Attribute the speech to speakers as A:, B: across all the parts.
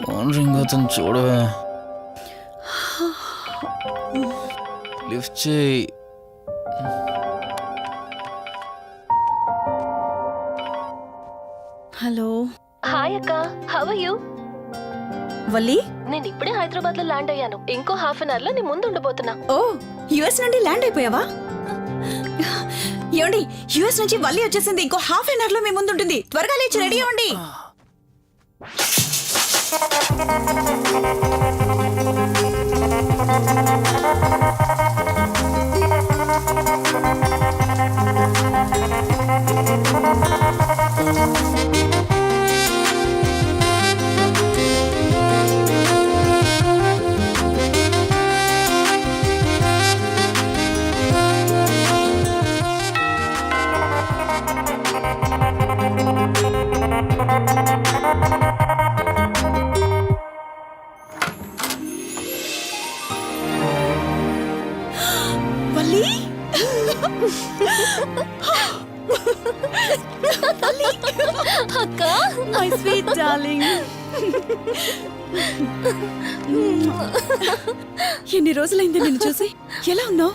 A: Phone ring అవుతుంది చూడవే. Lift చేయి.
B: హలో.
C: హాయ్ అక్క, హౌ ఆర్ యు?
B: వల్లి,
C: నేను ఇప్పుడే హైదరాబాద్ లో ల్యాండ్ అయ్యాను. ఇంకో హాఫ్ అన్ అవర్ లో నీ ముందు ఉండబోతున్నా.
B: ఓ యుఎస్ నుండి ల్యాండ్ అయిపోయావా? ఏమండి, యుఎస్ నుంచి వల్లి వచ్చేసింది. ఇంకో హాఫ్ అన్ అవర్ లో మీ ముందు ఉంటుంది. త్వరగా లేచి రెడీ అవ్వండి. వల్లి,
C: అక్క,
B: మై స్వీట్ డార్లింగ్. ఎన్ని రోజులైంది నిన్ను చూసి. ఎలా ఉన్నావు?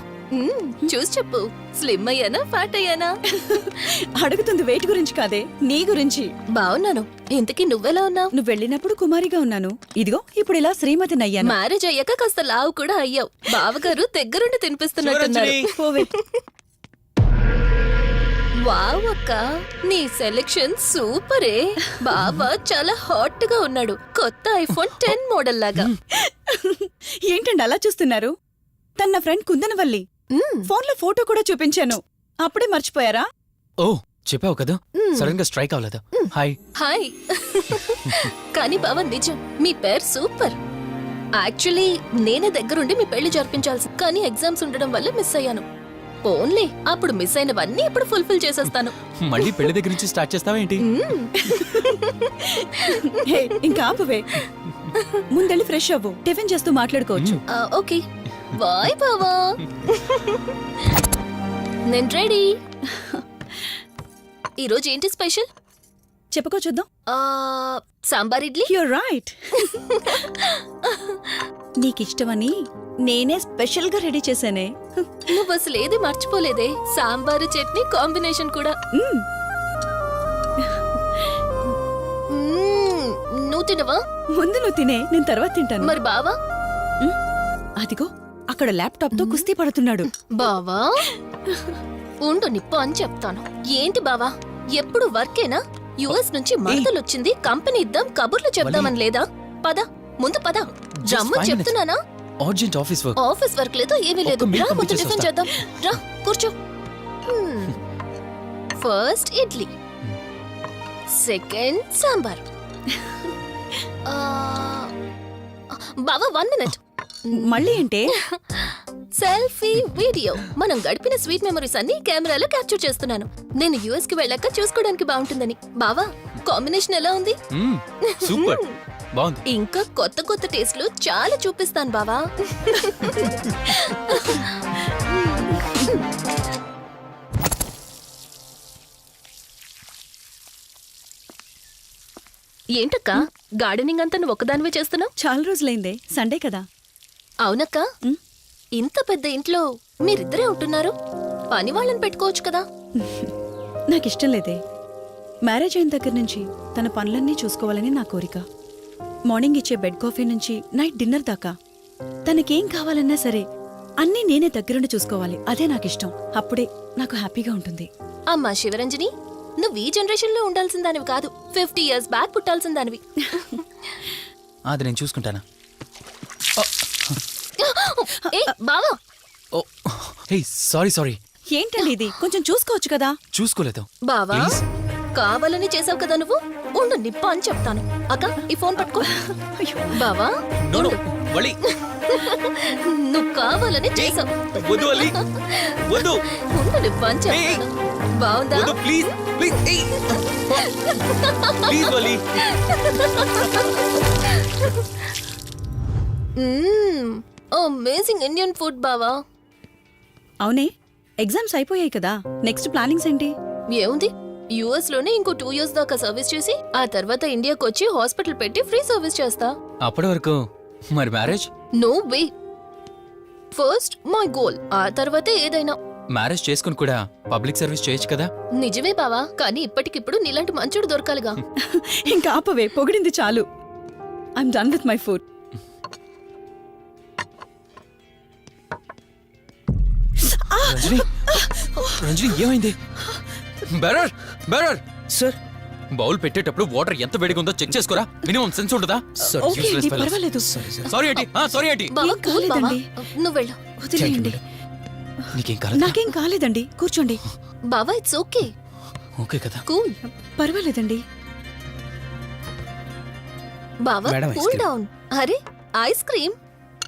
C: చూసి చెప్పు. స్లిమ్ అయ్యానా, ఫ్యాట్ అయ్యానా?
B: అడుగుతుంది వెయిట్ గురించి కాదే, నీ గురించి.
C: బాగున్నాను. ఇంతకీ నువ్వెలా ఉన్నావు?
B: నువ్వు వెళ్ళినప్పుడు కుమారిగా ఉన్నాను. ఇదిగో ఇప్పుడు ఇలా శ్రీమతిని అయ్యాను.
C: మ్యారేజ్ అయ్యాక కాస్త లావు కూడా అయ్యావు. బావగారు దగ్గరుండి తినిపిస్తున్నట్టున్నారు.
B: పోవే.
C: వావ్ అక్క, నీ సెలెక్షన్ సూపరే. బావ చాలా హాట్ గా ఉన్నాడు. కొత్త ఐఫోన్ 10 మోడల్ లాగా.
B: ఏంటండి అలా చూస్తున్నారు? తన ఫ్రెండ్ కుందనవల్లి. ఫోన్ లో ఫోటో కూడా చూపించాను. అప్పుడే మర్చిపోయారా?
A: ఓ చెప్పావు కదా, సడన్ గా స్ట్రైక్ అవ్వలేదు. హాయ్.
C: హాయ్. కానీ బావ నిజం, మీ పేరు సూపర్. యాక్చువల్లీ నేనే దగ్గరుండి మీ పెళ్లి జరిపించాల్సి, కానీ ఎగ్జామ్స్ ఉండడం వల్ల మిస్ అయ్యాను. ఓన్లీ అప్పుడు మిస్ అయినవన్నీ ఇప్పుడు ఫుల్ఫిల్ చేసేస్తాను.
A: మళ్ళీ పెళ్లి దగ్గర నుంచి స్టార్ట్ చేస్తావా ఏంటి?
B: హే, ఇంకా ఆపువే. ముందెళ్ళి ఫ్రెష్ అవ్వు. టిఫిన్ చేస్తూ మాట్లాడుకోవచ్చు.
C: ఓకే బాయ్ బావా. నేను రెడీ. ఈరోజు ఏంటి స్పెషల్?
B: చెప్పుకో చూద్దాం.
C: సాంబార్ ఇడ్లీ.
B: You're right. నీకిష్టమని నేనే స్పెషల్ గా రెడీ చేశానే.
C: నువ్వు అసలు ఏది మర్చిపోలేదే. సాంబారు చట్నీ కాంబినేషన్ కూడా. నువ్వు తినవా?
B: ముందు నువ్వు తినే, నేను తర్వాత తింటాను.
C: మరి బావా?
B: అదిగో అక్కడ ల్యాప్టాప్ తో కుస్తీ పడుతున్నాడు.
C: బావా ఉండు, నిప్పు అని చెప్తాను. ఏంటి బావా, ఎప్పుడు వర్కేనా? యుఎస్ నుంచి మరదలొచ్చింది, కంపెనీ ఇద్దాం, కబుర్లు చెప్దామని లేదా? పద ముందు పద. రమ్ము చెప్తున్నానా?
A: Urgent office work.
C: Office work లేదు, ఏమీ లేదు. రా ముందు టిఫిన్ చేద్దాం. రా కూర్చో. First idli, second sambar. బావా 1 మినిట్.
B: మళ్ళీ ఏంటే?
C: Selfie video. మనం గడిపిన స్వీట్ మెమరీస్ అన్ని కెమెరాలో క్యాప్చర్ చేస్తున్నాను. నేను యుఎస్ కి వెళ్ళాక చూసుకోవడానికి బాగుంటుందని. బావా కాంబినేషన్ ఎలా ఉంది?
A: సూపర్ బాగుంది.
C: ఇంకా కొత్త కొత్త టేస్ట్లు చాలా చూపిస్తాను బావా. ఏంటక్క, గార్డెనింగ్ అంతా నువ్వు ఒక్కదానివే చేస్తున్నావు?
B: చాలా రోజులైందే, సండే కదా.
C: అవునక్క, ఇంత పెద్ద ఇంట్లో మీరిద్దరే ఉంటున్నారు. పని వాళ్ళని పెట్టుకోవచ్చు కదా.
B: నాకిష్టం లేదే. మ్యారేజ్ అయిన దగ్గర నుంచి తన పనులన్నీ చూసుకోవాలని నా కోరిక. మార్నింగ్ ఇచ్చే బెడ్ కాఫీ నుంచి నైట్ డిన్నర్ దాకా తనకేం కావాలన్నా సరే అన్నీ నేనే దగ్గరుండి చూసుకోవాలి. అదే నాకిష్టం. అప్పుడే నాకు హ్యాపీగా ఉంటుంది.
C: అమ్మా శివరంజని, నువ్వు ఈ జనరేషన్ లో ఉండాల్సిన దానివి కాదు. 50 years బ్యాక్ పుట్టాల్సిన దానివి.
A: అది నేను చూసుకుంటానా?
C: బావా.
A: సారీ.
B: ఏంటండి ఇది? కొంచెం చూసుకోవచ్చు కదా.
A: చూసుకోలేదు
C: బావా, కావాలని చేసావు కదా నువ్వు. ఉండు నిప్ప అని చెప్తాను. అక్క ఈ ఫోన్ పట్టుకో. బావా ఉండు. నువ్వు కావాలని చేసావు. ఉండు నిప్ప అని చెప్తాను. బావుందా? అమేజింగ్ ఇండియన్ ఫుడ్ బావా.
B: అవునే, ఎగ్జామ్స్ అయిపోయాయి కదా. నెక్స్ట్ ప్లానింగ్స్ ఏంటి?
C: ఏముంది, యుఎస్ లోనే ఇంకో 2 years దాకా సర్వీస్ చేసి ఆ తర్వాత ఇండియాకి వచ్చి హాస్పిటల్ పెట్టి ఫ్రీ సర్వీస్ చేస్తా.
A: అప్పటి వరకు మరి marriage?
C: No way. First my goal, ఆ తర్వాతే ఏదైనా.
A: మ్యారేజ్ చేసుకుని కూడా పబ్లిక్ సర్వీస్ చేయొచ్చు కదా.
C: నిజమే బావా, కానీ ఇప్పటికిప్పుడు నీలాంటి మంచోడు దొరకాలిగా.
B: ఇంకా ఆపవే, పొగిడింది చాలు. I'm done with my food.
A: Ranjani, Ranjani ఏమైంది? బెరర్ బెరర్
D: సార్
A: బౌల్ పెట్టేటప్పుడు వాటర్ ఎంత వేడిగా ఉందో చెక్ చేసుకోరా. మినిమం సెన్స్ ఉంటుందా?
B: ఓకే అండి, పర్వాలేదు.
A: సారీ ఏంటి, సారీ ఏంటి.
C: బావా
B: ఏం
C: కూల్ బావా,
B: కాలేదండి.
C: నువ్వు వెళ్ళు.
B: వదిలేయండి.
A: నీకేం కాలేదు?
B: నాకేం కాలేదండి, కూర్చోండి.
C: బావా ఇట్స్ ఓకే,
A: ఓకే కదా.
C: కూల్.
B: పర్వాలేదండి.
C: బావా
D: madam, ice
C: cool
D: cream.
C: Down. అరే ఐస్ క్రీమ్,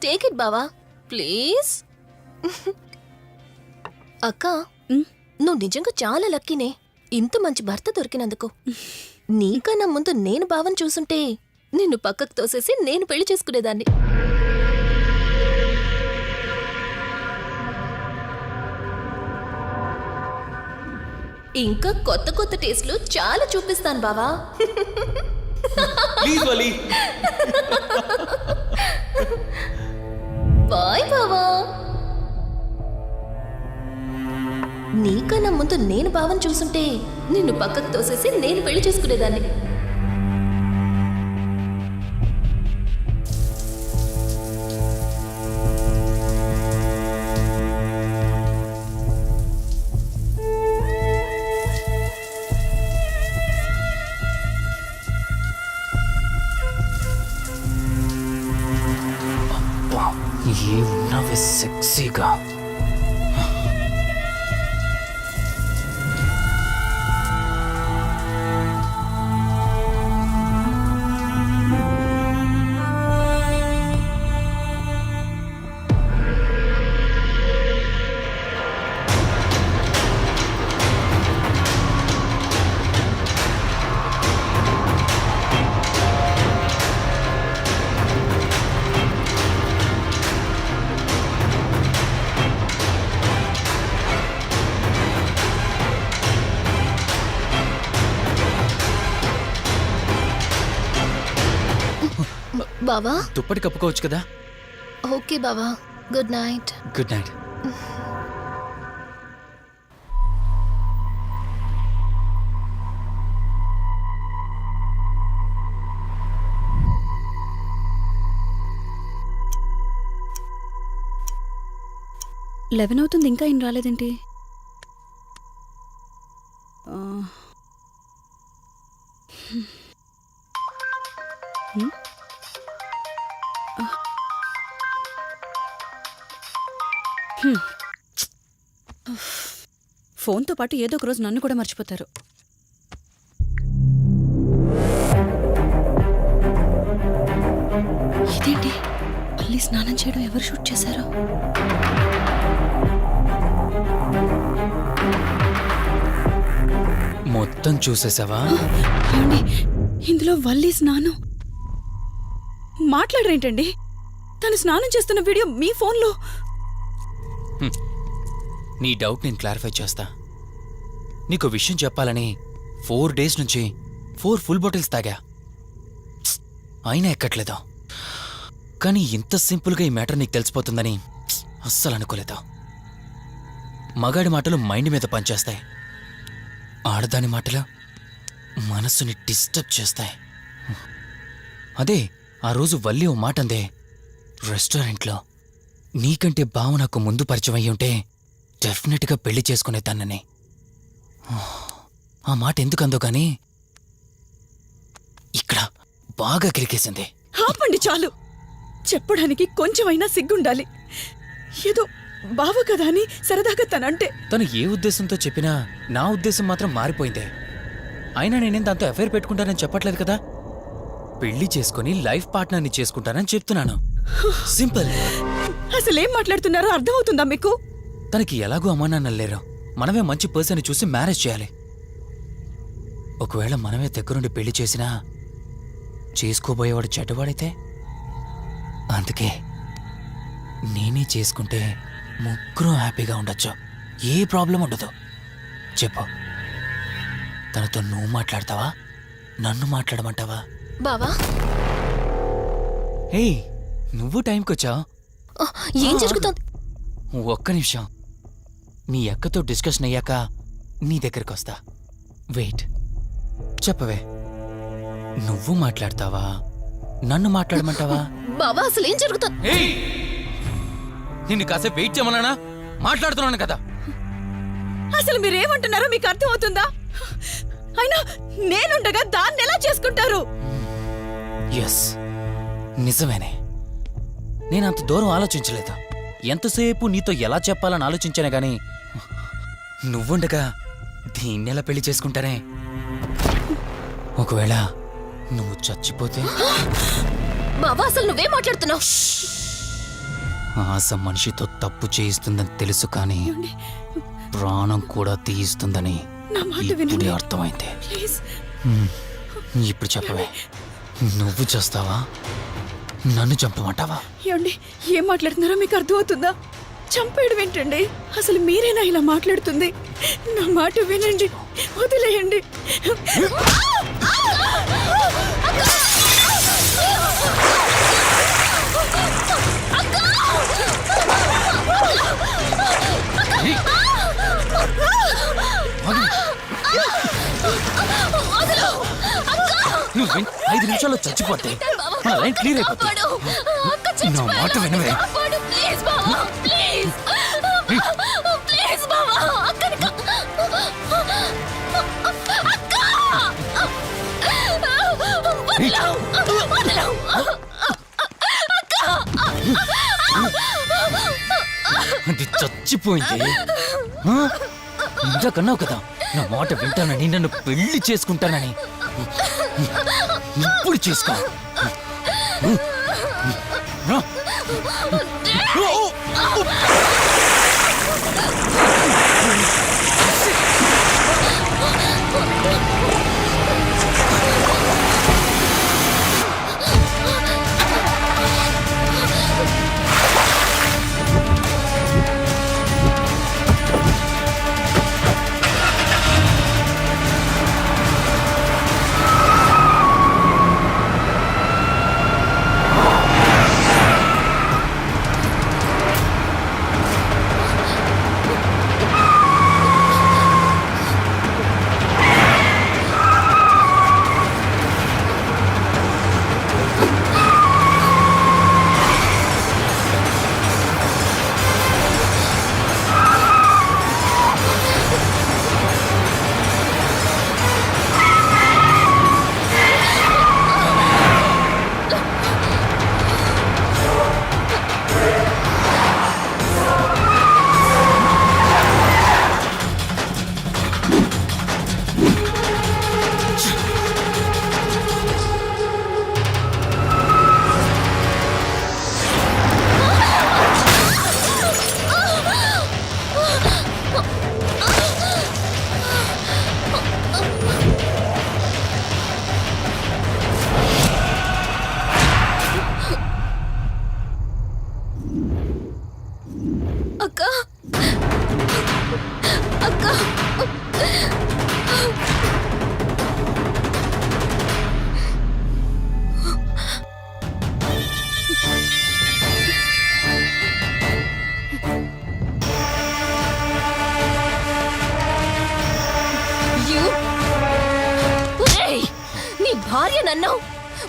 C: టేక్ ఇట్ బావా ప్లీజ్. అక్క,
B: ఉమ్,
C: నువ్వు నిజంగా చాలా లక్కీనే, ఇంత మంచి భర్త దొరికినందుకు. నీకన్నా ముందు నేను బావని చూసుంటే నిన్ను పక్కకు తోసేసి నేను పెళ్లి చేసుకునేదాన్ని. ఇంకా కొత్త కొత్త టేస్ట్లు చాలా చూపిస్తాను బావా.
A: Please Vali.
C: బాయ్ బావా. నీకన్నా ముందు నేను బావని చూసుంటే నిన్ను పక్కకు తోసేసి నేను పెళ్లి చేసుకునేదాన్ని.
A: ఏమున్నావే సెక్సీగా.
C: బావా
A: దుప్పటి కప్పుకోవచ్చు కదా.
C: ఓకే బావా, good night.
A: Good night.
B: Eleven అవుతుంది, ఇంకా ఏం రాలేదేంటి? ఆ. హ్మ్. హ్మ్. ఫోన్తో పాటు ఏదో ఒక రోజు నన్ను కూడా మర్చిపోతారు. ఇదేంటి, మళ్ళీ స్నానం చేయడం ఎవరు షూట్ చేశారో?
A: మొత్తం చూసేసావా?
B: ఏమండి, ఇందులో వల్లి స్నానం మాట్లాడరేంటండి? తను స్నానం చేస్తున్న వీడియో మీ ఫోన్లో.
A: నీ డౌట్ నేను క్లారిఫై చేస్తా. నీకు విషయం చెప్పాలని 4 days నుంచి 4 full బాటిల్స్ తాగా, అయినా ఎక్కట్లేదు. కానీ ఇంత సింపుల్గా ఈ మ్యాటర్ నీకు తెలిసిపోతుందని అస్సలు అనుకోలేదు. మగాడి మాటలు మైండ్ మీద పనిచేస్తాయి, ఆడదాని మాటలు మనస్సుని డిస్టర్బ్ చేస్తాయి. అదే ఆ రోజు వల్లి ఓ మాట అందే రెస్టారెంట్లో, నీకంటే బావ నాకు ముందు పరిచయం అయ్యి ఉంటే డెఫినెట్గా పెళ్లి చేసుకునేదాన్నని. ఆ మాట ఎందుకందో కానీ ఇక్కడ బాగా కిరికేసింది.
B: ఆపండి చాలు, చెప్పడానికి కొంచెమైనా సిగ్గుండాలి. ఏదో బావ కదా అని సరదాగా తనంటే.
A: తను ఏ ఉద్దేశంతో చెప్పినా నా ఉద్దేశం మాత్రం మారిపోయిందే. అయినా నేనేం దాంతో అఫైర్ పెట్టుకుంటానని చెప్పట్లేదు కదా. పెళ్లి చేసుకుని లైఫ్ పార్ట్నర్ని చేసుకుంటానని చెప్తున్నాను. సింపుల్.
B: అసలేం మాట్లాడుతున్నారో అర్థమవుతుందా మీకు?
A: తనకి ఎలాగో అమ్మా నాన్నలు లేరు, మనమే మంచి పర్సన్ చూసి మ్యారేజ్ చేయాలి. ఒకవేళ మనమే దగ్గరుండి పెళ్లి చేసినా చేసుకోబోయేవాడు చెడ్డవాడైతే. అందుకే నేనే చేసుకుంటే ముగ్గురం హ్యాపీగా ఉండొచ్చు, ఏ ప్రాబ్లం ఉండదు. చెప్పు, తనతో నువ్వు మాట్లాడతావా నన్ను మాట్లాడమంటావా?
C: బావా
A: హే, నువ్వు టైంకి వచ్చావు.
C: ఆ, ఏం జరుగుతోంది?
A: ఒక్క నిమిషం. మీ అక్కతో డిస్కషన్ అయ్యాక నీ దగ్గరికి వస్తా. వెయిట్, చెప్పవే, నువ్వు మాట్లాడతావా నన్ను మాట్లాడమంటావా?
C: బావా అసలు ఏం జరుగుతోంది?
A: ఏయ్! నిన్ను కాసేపు వెయిట్ చేయమన్నానా? మాట్లాడుతున్నాను కదా.
B: అసలు మీరేమంటున్నారో మీకు అర్థమవుతుందా? అయినా నేనుండగా దాన్ని ఎలా చేసుకుంటారు?
A: ఎస్, నిజమేనే. నేను అంత దూరం ఆలోచించలేదు. ఎంతసేపు నీతో ఎలా చెప్పాలని ఆలోచించానే గాని నువ్వుండగా దీన్నెలా పెళ్లి చేసుకుంటానే? ఒకవేళ నువ్వు చచ్చిపోతే?
C: బావా అసలు నువ్వేం మాట్లాడుతున్నావు?
A: ఆశ మనిషితో తప్పు చేయిస్తుందని తెలుసు కానీ ప్రాణం కూడా తీయిస్తుందని
B: నా మాట
A: ఇప్పుడే
B: వినండి
A: అర్థమైంది.
B: ప్లీజ్.
A: ఇప్పుడు చెప్పవే, నువ్వు చేస్తావా నన్ను చంపమంటావా?
B: ఏమండి, ఏం మాట్లాడుతున్నారో మీకు అర్థమవుతుందా? చంపేయడం ఏంటండి? అసలు మీరేనా ఇలా మాట్లాడుతుంది? నా మాట వినండి, వదిలేయండి.
A: నువ్వు 5 నిమిషాల్లో చచ్చిపోతే మన లైన్ క్లియర్ అయిపోతుంది. నా మాట వినవే.
C: ప్లీజ్ బావా, ప్లీజ్ ప్లీజ్ బావా, అక్కని
A: అది చచ్చిపోయింది. ఇందాకన్నావు కదా నా మాట వింటానని, నన్ను పెళ్లి చేసుకుంటానని. ఇప్పుడు చేసుకో.
C: అక్క అక్క నీ భార్య నన్నావు,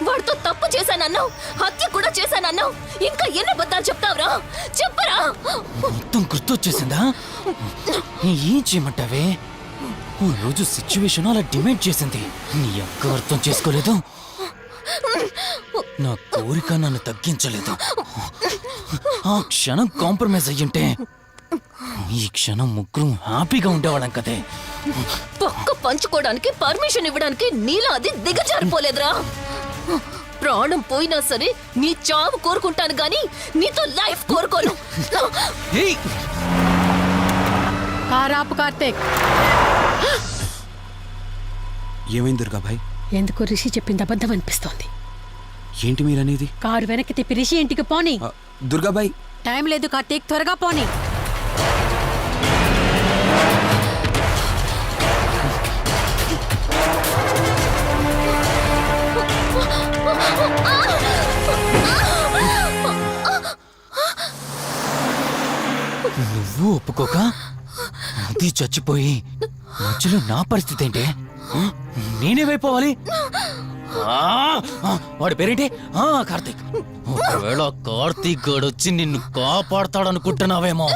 C: వాడితో తప్పు చేశానన్నావు, హత్య కూడా చేశానన్నావు. ఇంకా ఎన్ని అబద్ధాలు చెప్తావురా? చెప్పరా?
A: మొత్తం గుర్తొచ్చేసిందా? ఏం చేయమంటావే? ఓ రోజు సిచ్యువేషన్ అలా డిమాండ్ చేసింది. నీ అక్క అర్థం చేసుకోలేదు. నా కోరిక నన్ను తగ్గించలేదు. ఆ క్షణం కాంప్రమైజ్ అయ్యుంటే ఈ క్షణం ముగ్గురు హ్యాపీగా ఉండేవాళ్ళం కదే.
C: పక్క పంచుకోవడానికి పర్మిషన్ ఇవ్వడానికి నీలా అది దిగజారిపోలేదురా. ప్రాణం పోయినా సరే నీ చావు కోరుకుంటాను గాని నీతో లైఫ్ కోరుకోను.
A: ఏయ్!
D: కారాపు కార్తీక్,
E: ఏమైంది దుర్గాభాయ్?
D: ఎందుకు రిషి చెప్పింది అబద్ధం అనిపిస్తోంది.
E: ఏంటి మీరనేది?
D: కారు వెనక్కి తిప్పి రిషి ఇంటికి పోని.
E: దుర్గాభాయ్,
D: టైం లేదు కార్తీక్, త్వరగా పోని.
A: నువ్వు ఒప్పుకోక అది చచ్చిపోయి మధ్యలో నా పరిస్థితి ఏంటి? నేనేమైపోవాలి? వాడి పేరేంటి? కార్తీక్. ఒకవేళ కార్తీక్ గడు వచ్చి నిన్ను కాపాడతాడనుకుంటున్నావేమో.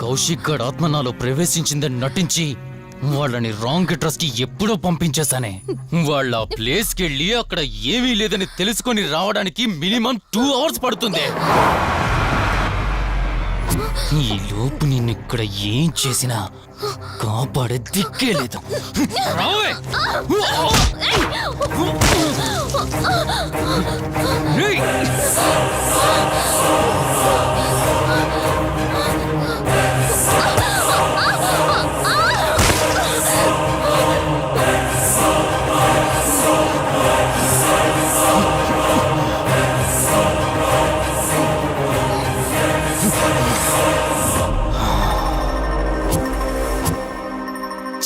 A: కౌశిక్ గడ్ ఆత్మ నాలో ప్రవేశించిందని నటించి వాళ్ళని రాంగ్ అడ్రస్ కి ఎప్పుడో పంపించేశానే. వాళ్ళ ప్లేస్ కి వెళ్ళి అక్కడ ఏమీ లేదని తెలుసుకొని రావడానికి మినిమం 2 hours పడుతుంది. ఈ లోపు నిన్నిక్కడ ఏం చేసినా కాపాడే దిక్కే లేదు. రావే! రేయ్!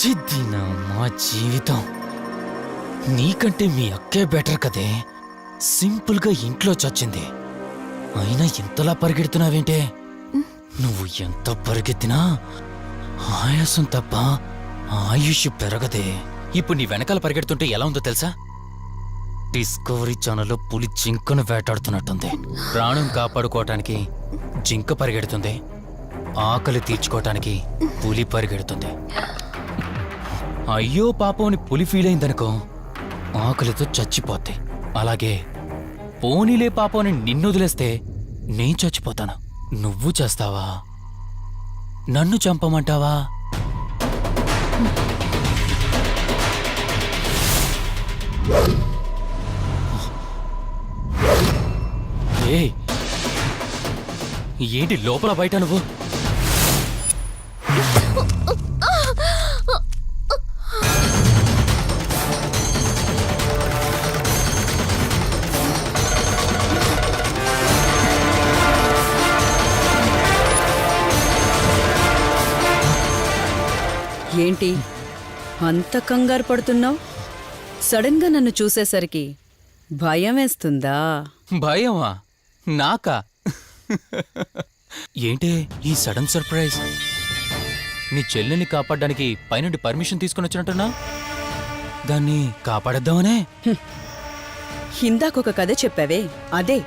A: చిద్దిన మా జీవితం. నీకంటే మీ అక్కే బెటర్ కదే. సింపుల్ గా ఇంట్లో చచ్చింది. అయినా ఇంతలా పరిగెడుతున్నావేంటే? నువ్వు ఎంత పరిగెత్తినా ఆయాసం తప్ప ఆయుష్ పెరగదే. ఇప్పుడు నీ వెనకాల పరిగెడుతుంటే ఎలా ఉందో తెలుసా? డిస్కవరీ ఛానల్లో పులి జింకను వేటాడుతున్నట్టుంది. ప్రాణం కాపాడుకోవటానికి జింక పరిగెడుతుంది, ఆకలి తీర్చుకోవటానికి పులి పరిగెడుతుంది. అయ్యో పాపం అని పులి ఫీల్ అయిందనుకో, ఆకలితో చచ్చిపోద్ది. అలాగే పోనీలే పాపం అని నిన్ను వదిలేస్తే నేను చచ్చిపోతాను. నువ్వు చేస్తావా? నన్ను చంపమంటావా? ఏ ఏంటి లోపల బయట నువ్వు?
B: ఏంటి అంత కంగారు పడుతున్నావు? సడన్ గా నన్ను చూసేసరికి భయం వేస్తుందా?
A: భయమా? నాకా? ఏంటి ఈ సడన్ సర్ప్రైజ్? నీ చెల్లెల్ని కాపాడడానికి పైనుండి పర్మిషన్ తీసుకుని వచ్చినట్టున్నా? దాన్ని కాపాడేద్దామనే?
B: ఇందాకొక కథ చెప్పావే, అదే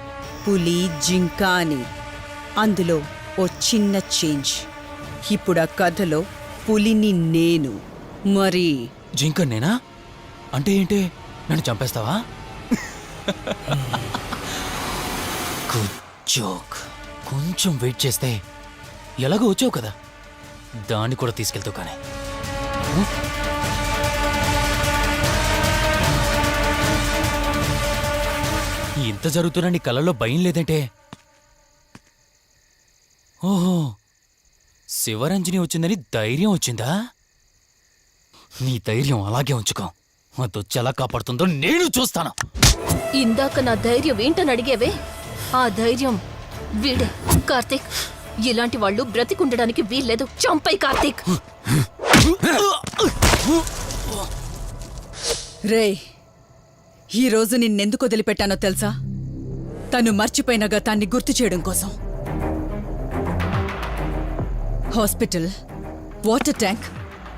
B: పులి జింక అని. అందులో ఓ చిన్న చేంజ్. ఇప్పుడు ఆ కథలో పులిని నేను. మరి
A: జింక నేనా? అంటే ఏంటి? నన్ను చంపేస్తావా? Good joke. కొంచెం వెయిట్ చేస్తే ఎలాగో వచ్చావు కదా, దాన్ని కూడా తీసుకెళ్తావు. కానీ ఇంత జరుగుతున్నా నీ కళ్ళల్లో భయం లేదంటే? ఓహో, శివరంజని వచ్చిందని ధైర్యం వచ్చిందా? నీ ధైర్యం అలాగే ఉంచుకో. అదొచ్చి ఎలా కాపాడుతుందో నేను చూస్తాను.
C: ఇందాక నా ధైర్యం ఏంటని అడిగేవే, ఆ ధైర్యం వీడే. కార్తీక్, ఇలాంటి వాళ్ళు బ్రతికుండడానికి వీల్లేదు. చంపై కార్తీక్.
B: రేయ్, ఈరోజు నిన్నెందుకు వదిలిపెట్టానో తెలుసా? తను మర్చిపోయిన గతాన్ని గుర్తు చేయడం కోసం. Hospital, water tank,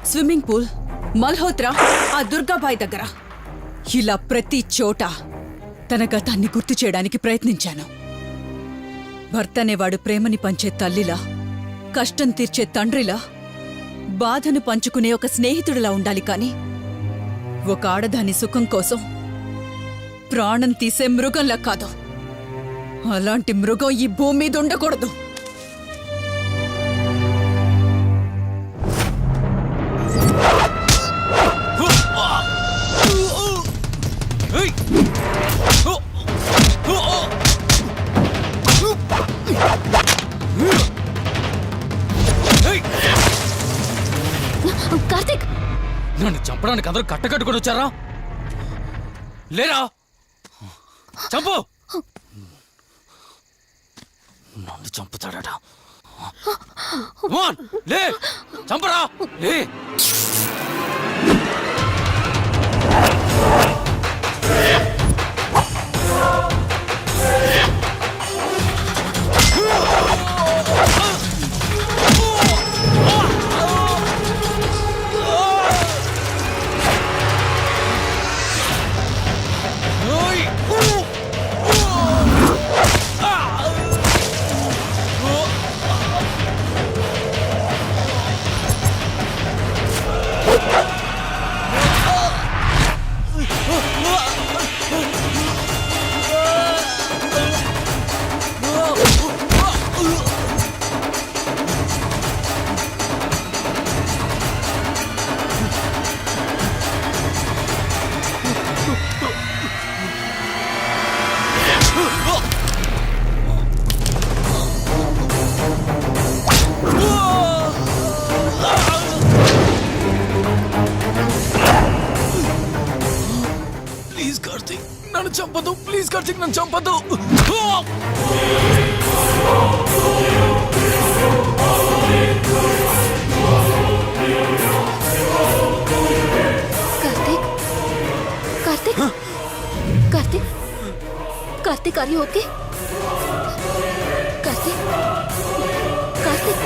B: swimming pool, Malhotra, ఆ దుర్గాబాయ్ దగ్గర, ఇలా ప్రతి చోట తన గతాన్ని గుర్తు చేయడానికి ప్రయత్నించాను. భర్త అనేవాడు ప్రేమని పంచే తల్లిలా, కష్టం తీర్చే తండ్రిలా, బాధను పంచుకునే ఒక స్నేహితుడిలా ఉండాలి. కాని ఒక ఆడదాని సుఖం కోసం ప్రాణం తీసే మృగంలా కాదు. అలాంటి మృగం ఈ భూమి మీద ఉండకూడదు.
C: కార్తీక్,
A: నన్ను చంపడానికి అందరూ కట్టకట్టుకొని వచ్చారా? లేరా? చంపు! నన్ను చంపుతాడట. లే, చంపరా! లే! నన్ను చంపదు ప్లీజ్ కార్తిక్ నన్ను చంపదు
C: Karthik Karthik Karthik Karthik are you okay Karthik Karthik